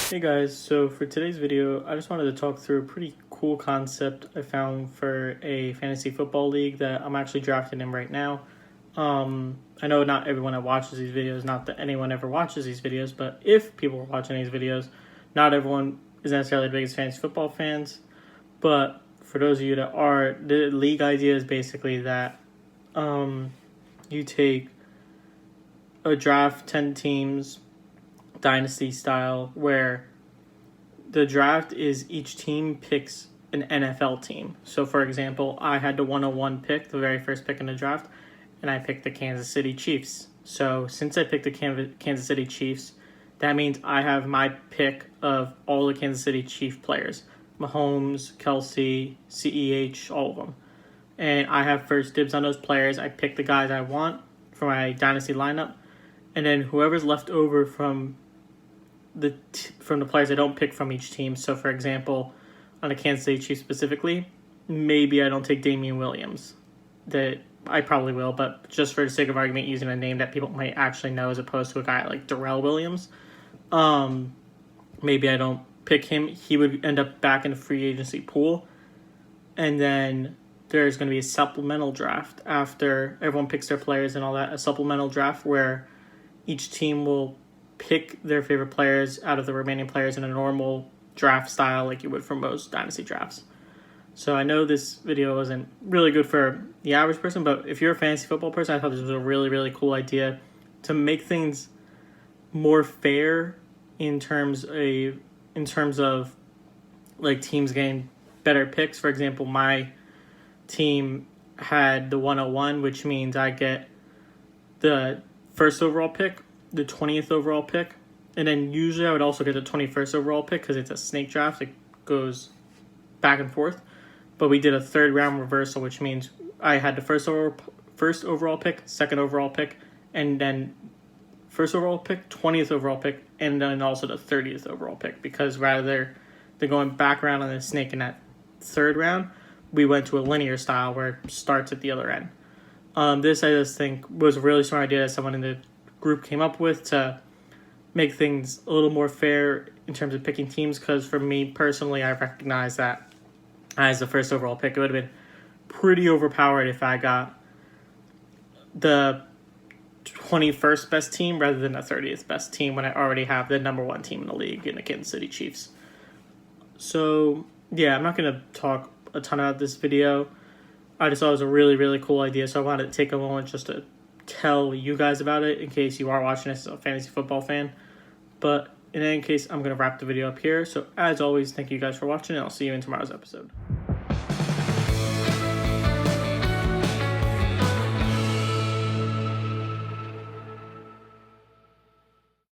Hey guys, so for today's video, I just wanted to talk through a pretty cool concept I found for a fantasy football league that I'm actually drafting in right now. I know not everyone that watches these videos, not that anyone ever watches these videos, but if people are watching these videos, not everyone is necessarily the biggest fantasy football fans. But for those of you that are, the league idea is basically that you take a draft 10 teams, dynasty style, where the draft is each team picks an NFL team. So for example, I had the 101 pick, the very first pick in the draft, and I picked the Kansas City Chiefs. So since I picked the Kansas City Chiefs, that means I have my pick of all the Kansas City Chief players. Mahomes, Kelsey, CEH, all of them. And I have first dibs on those players. I pick the guys I want for my dynasty lineup. And then whoever's left over from the players I don't pick from each team. So, for example, on the Kansas City Chiefs specifically, maybe I don't take Damian Williams. That I probably will, but just for the sake of argument, using a name that people might actually know as opposed to a guy like Darrell Williams, maybe I don't pick him. He would end up back in the free agency pool. And then there's going to be a supplemental draft after everyone picks their players and all that, a supplemental draft where each team will pick their favorite players out of the remaining players in a normal draft style like you would for most dynasty drafts. So I know this video wasn't really good for the average person, but if you're a fantasy football person, I thought this was a really, really cool idea to make things more fair in terms of like teams getting better picks. For example, my team had the 101, which means I get the first overall pick, the 20th overall pick, and then usually I would also get the 21st overall pick because it's a snake draft. It goes back and forth. But we did a third round reversal, which means I had the first overall pick, second overall pick, and then first overall pick, 20th overall pick, and then also the 30th overall pick, because rather than going back around on the snake in that third round, we went to a linear style where it starts at the other end. This, I just think, was a really smart idea that someone in the group came up with to make things a little more fair in terms of picking teams, because for me personally, I recognize that as the first overall pick, it would have been pretty overpowered if I got the 21st best team rather than the 30th best team when I already have the number one team in the league in the Kansas City Chiefs. So, yeah, I'm not going to talk a ton about this video. I just thought it was a really, really cool idea, so I wanted to take a moment just to tell you guys about it in case you are watching this as a fantasy football fan. But in any case, I'm going to wrap the video up here. So as always, thank you guys for watching, and I'll see you in tomorrow's episode.